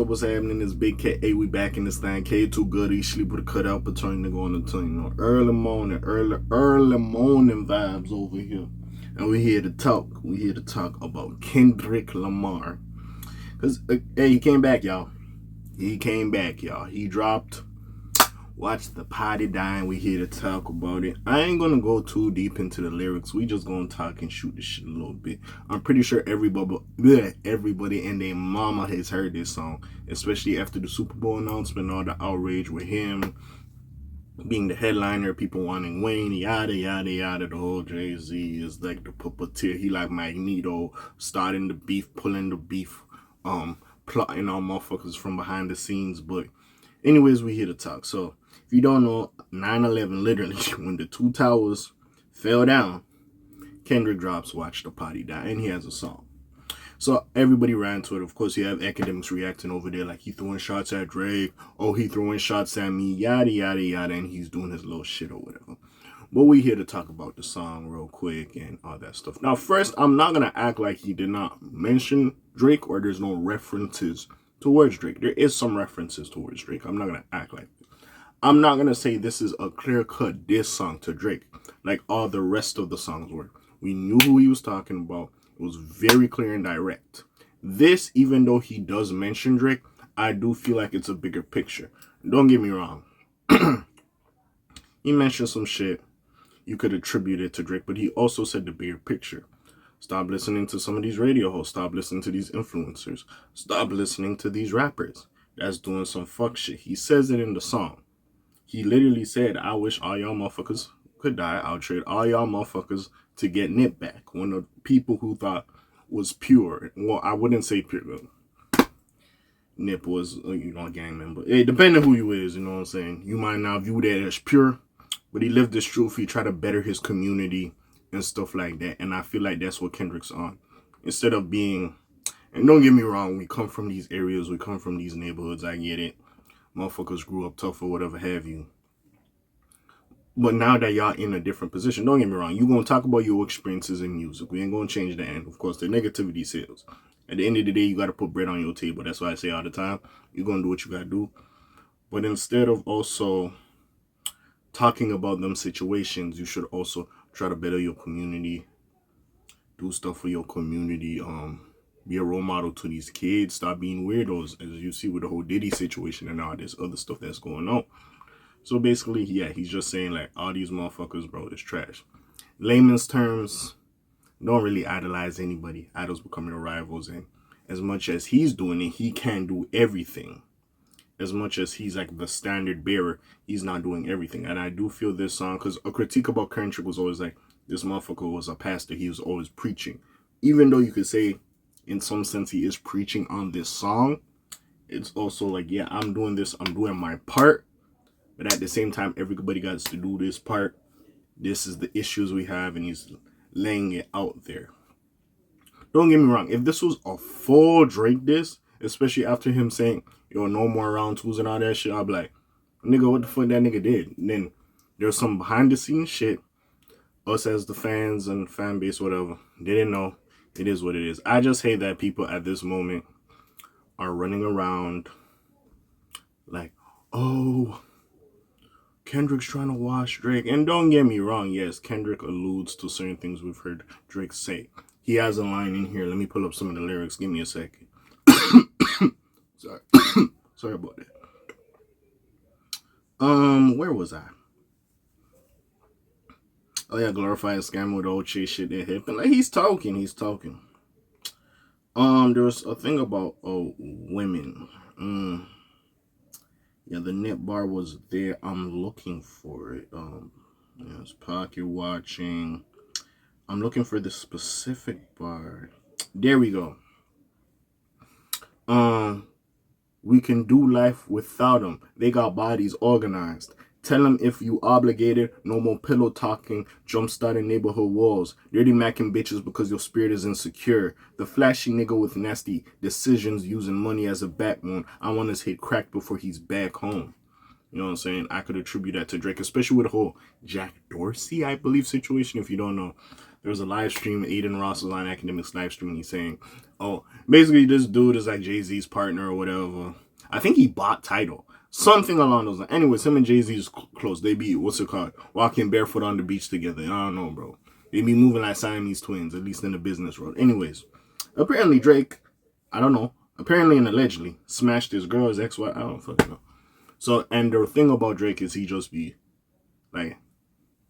up? What's happening? It's Big K.A. We back in this thing. K too good. He sleep with a cutout, but turn nigga on the tongue. You know, early morning vibes over here. And we're here to talk. We're here to talk about Kendrick Lamar. Because, hey, he came back, y'all. He came back, y'all. He dropped Watch the Party Dying. We here to talk about it. I ain't gonna go too deep into the lyrics. We just gonna talk and shoot the shit a little bit. I'm pretty sure everybody and their mama has heard this song, especially after the Super Bowl announcement, all the outrage with him being the headliner, people wanting Wayne, yada yada yada. The whole Jay-Z is like the puppeteer. He like Magneto, starting the beef, pulling the beef, plotting on motherfuckers from behind the scenes. But anyways, we here to talk. So if you don't know, 9/11, literally, when the two towers fell down, Kendrick drops Watch the Party Die, and he has a song. So everybody ran to it. Of course, you have academics reacting over there like he throwing shots at Drake. Oh, he throwing shots at me, yada, yada, yada, and he's doing his little shit or whatever. But we here to talk about the song real quick and all that stuff. Now, first, I'm not going to act like he did not mention Drake or there's no references towards Drake. There is some references towards Drake. I'm not going to act like it. I'm not going to say this is a clear-cut diss song to Drake like all the rest of the songs were. We knew who he was talking about. It was very clear and direct. This, even though he does mention Drake, I do feel like it's a bigger picture. Don't get me wrong. He mentioned some shit you could attribute it to Drake, but he also said the bigger picture. Stop listening to some of these radio hosts. Stop listening to these influencers. Stop listening to these rappers that's doing some fuck shit. He says it in the song. He literally said, I wish all y'all motherfuckers could die. I'll trade all y'all motherfuckers to get Nip back. One of the people who thought was pure. Well, I wouldn't say pure. Nip was, a gang member. It depending who you is, you know what I'm saying? You might not view that as pure, but he lived this truth. He tried to better his community and stuff like that. And I feel like that's what Kendrick's on. Instead of being, and don't get me wrong, we come from these areas, we come from these neighborhoods, I get it. Motherfuckers grew up tough or whatever have you. But now that y'all in a different position, don't get me wrong, you're going to talk about your experiences in music. We ain't going to change the end. Of course, the negativity sells. At the end of the day, you got to put bread on your table. That's why I say all the time, you're going to do what you got to do. But instead of also talking about them situations, you should also try to better your community, do stuff for your community, be a role model to these kids, stop being weirdos, as you see with the whole Diddy situation and all this other stuff that's going on. So basically, yeah, he's just saying like, all these motherfuckers, bro, is trash. Layman's terms, don't really idolize anybody. Idols becoming your rivals, and as much as he's doing it, he can't do everything. As much as he's like the standard bearer, he's not doing everything. And I do feel this song, because a critique about Kendrick was always like, this motherfucker was a pastor. He was always preaching. Even though you could say, in some sense, he is preaching on this song, it's also like, yeah, I'm doing this. I'm doing my part. But at the same time, everybody got to do this part. This is the issues we have, and he's laying it out there. Don't get me wrong. If this was a full Drake diss, especially after him saying, yo, no more round twos and all that shit, I'll be like, nigga, what the fuck that nigga did? And then there's some behind the scenes shit. Us as the fans and fan base, whatever, they didn't know. It is what it is. I just hate that people at this moment are running around like, oh, Kendrick's trying to wash Drake. And don't get me wrong, yes, Kendrick alludes to certain things we've heard Drake say. He has a line in here. Let me pull up some of the lyrics. Give me a second. Sorry. Sorry about that. Where was I? Oh yeah, glorifying scam with old chase shit that happened. Like he's talking. There was a thing about women. Yeah, the net bar was there. I'm looking for it. It's pocket watching. I'm looking for the specific bar. There we go. We can do life without them. They got bodies organized. Tell them if you obligated, no more pillow talking, jump starting neighborhood walls. Dirty macking bitches because your spirit is insecure. The flashy nigga with nasty decisions using money as a backbone. I want his hit cracked before he's back home. You know what I'm saying? I could attribute that to Drake, especially with the whole Jack Dorsey, I believe, situation. If you don't know, there was a live stream. Aiden Ross was on Academics live stream. He's saying, "Oh, basically this dude is like Jay-Z's partner or whatever. I think he bought Tidal, something along those lines. Anyways, him and Jay-Z's close. They be what's it called? Walking barefoot on the beach together. I don't know, bro. They be moving like Siamese twins, at least in the business world. Anyways, apparently Drake, I don't know. Apparently and allegedly smashed his girl, his ex-wife. I don't fucking know. So, and the thing about Drake is he just be like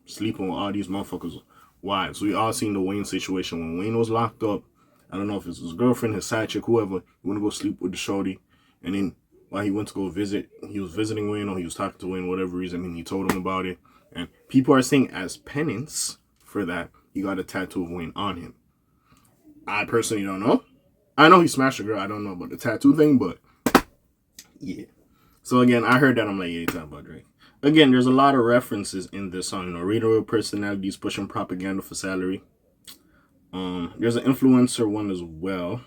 sleeping with all these motherfuckers' wives. We all seen the Wayne situation when Wayne was locked up. I don't know if it's his girlfriend, his side chick, whoever. He went to go sleep with the shorty, and then while he went to go visit, he was visiting Wayne or he was talking to Wayne, whatever reason, and he told him about it. And people are saying as penance for that, he got a tattoo of Wayne on him. I personally don't know. I know he smashed a girl. I don't know about the tattoo thing, but yeah. So again, I heard that. I'm like, yeah, he's talking about Drake. Again, there's a lot of references in this song. You know, radio personalities pushing propaganda for salary. There's an influencer one as well.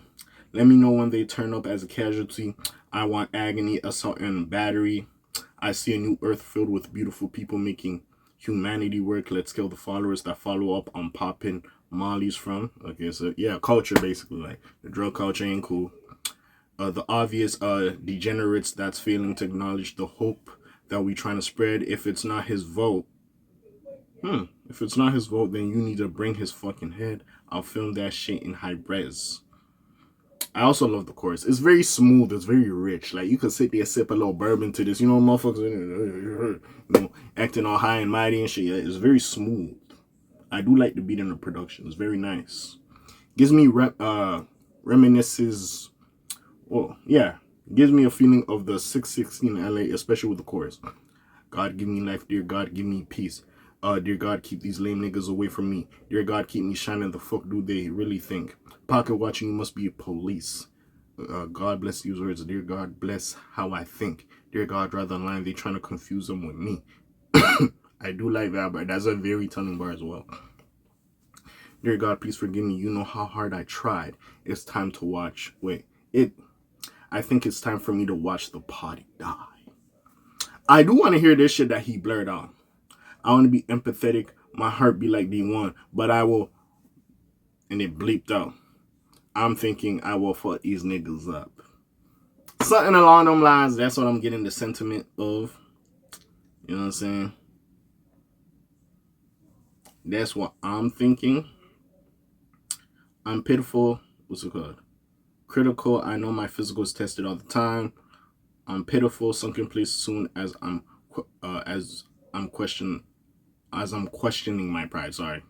Let me know when they turn up as a casualty. I want agony, assault, and battery. I see a new earth filled with beautiful people making humanity work. Let's kill the followers that follow up on popping Molly's from. Okay, so yeah, culture basically. Like the drug culture ain't cool. The obvious degenerates that's failing to acknowledge the hope that we trying to spread. If it's not his vote, if it's not his vote, then you need to bring his fucking head. I'll film that shit in high res. I also love the chorus. It's very smooth. It's very rich. Like you could sit there, sip a little bourbon to this. You know, motherfuckers, you know, acting all high and mighty and shit. It's very smooth. I do like the beat in the production. It's very nice. Gives me reminisces. Well, yeah, gives me a feeling of the 616 in LA, especially with the chorus. God give me life, dear God, give me peace. Dear God, keep these lame niggas away from me. Dear God, keep me shining. The fuck do they really think? Pocket watching, you must be a police. God bless these words. Dear God, bless how I think. Dear God, draw the line. They trying to confuse them with me. I do like that, but that's a very telling bar as well. Dear God, please forgive me. You know how hard I tried. It's time to watch. I think it's time for me to watch the party die. I do want to hear this shit that he blurred out. I want to be empathetic. My heart be like D1, but I will. And it bleeped out. I'm thinking I will fuck these niggas up. Something along them lines. That's what I'm getting the sentiment of. You know what I'm saying? That's what I'm thinking. I'm pitiful. What's it called? Critical. I know my physical is tested all the time. I'm pitiful. Sunken place soon as I'm questioning my pride. Sorry.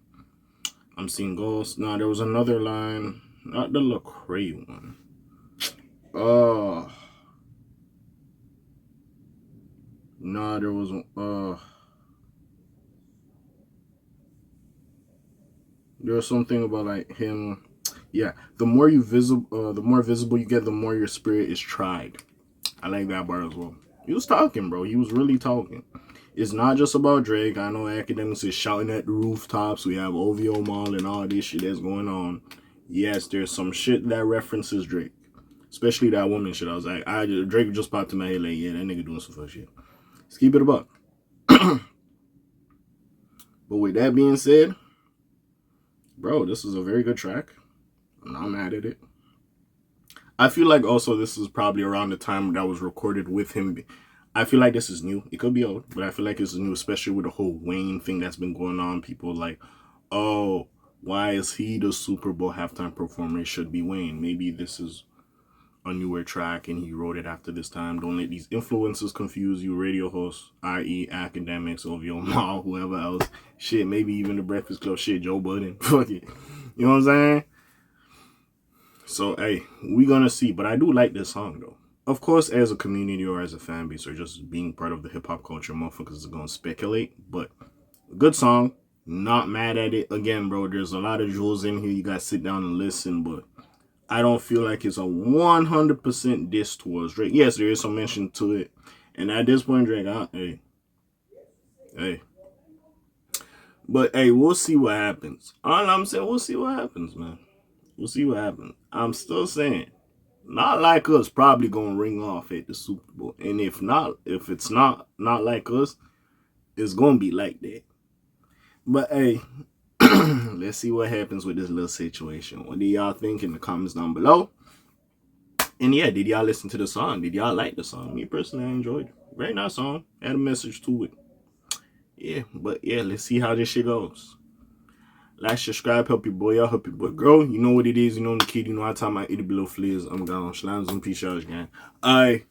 I'm seeing ghosts. No, there was another line. Not the Lecrae one. No, there was there was something about like him. Yeah, the more visible you get, the more your spirit is tried. I like that bar as well. He was talking, bro. He was really talking. It's not just about Drake. I know academics is shouting at the rooftops. We have OVO Mall and all this shit that's going on. Yes, there's some shit that references Drake. Especially that woman shit. I was like, Drake just popped in my head like, yeah, that nigga doing some fuck shit. Let's keep it a buck. But with that being said, bro, this is a very good track. I'm not mad at it. I feel like also this is probably around the time that was recorded with him. I feel like this is new. It could be old, but I feel like this is new, especially with the whole Wayne thing that's been going on. People like, oh, why is he the Super Bowl halftime performer? It should be Wayne. Maybe this is a newer track and he wrote it after this time. Don't let these influencers confuse you. Radio hosts, i.e. academics, OVO Mall, whoever else. Shit, maybe even the Breakfast Club. Shit, Joe Budden. Fuck it. You know what I'm saying? So, hey, we gonna see. But I do like this song, though. Of course, as a community or as a fan base or just being part of the hip-hop culture, motherfuckers are gonna speculate. But, good song. Not mad at it. Again, bro, there's a lot of jewels in here. You gotta sit down and listen, but I don't feel like it's a 100% diss towards Drake. Yes, there is some mention to it. And at this point, Drake, hey. But, hey, we'll see what happens. All I'm saying, we'll see what happens, man. We'll see what happens. I'm still saying, Not Like Us probably going to ring off at the Super Bowl. And if it's not Like Us, it's going to be like that. But, hey, let's see what happens with this little situation. What do y'all think in the comments down below? And yeah, did y'all listen to the song? Did y'all like the song? Me personally, I enjoyed it. Very nice song. Had a message to it. Yeah, but yeah, let's see how this shit goes. Like, subscribe, help your boy out, help your boy grow. You know what it is, you know the kid, you know how time I eat it below flares. I'm gone. Slimes and peace out, gang. Alright.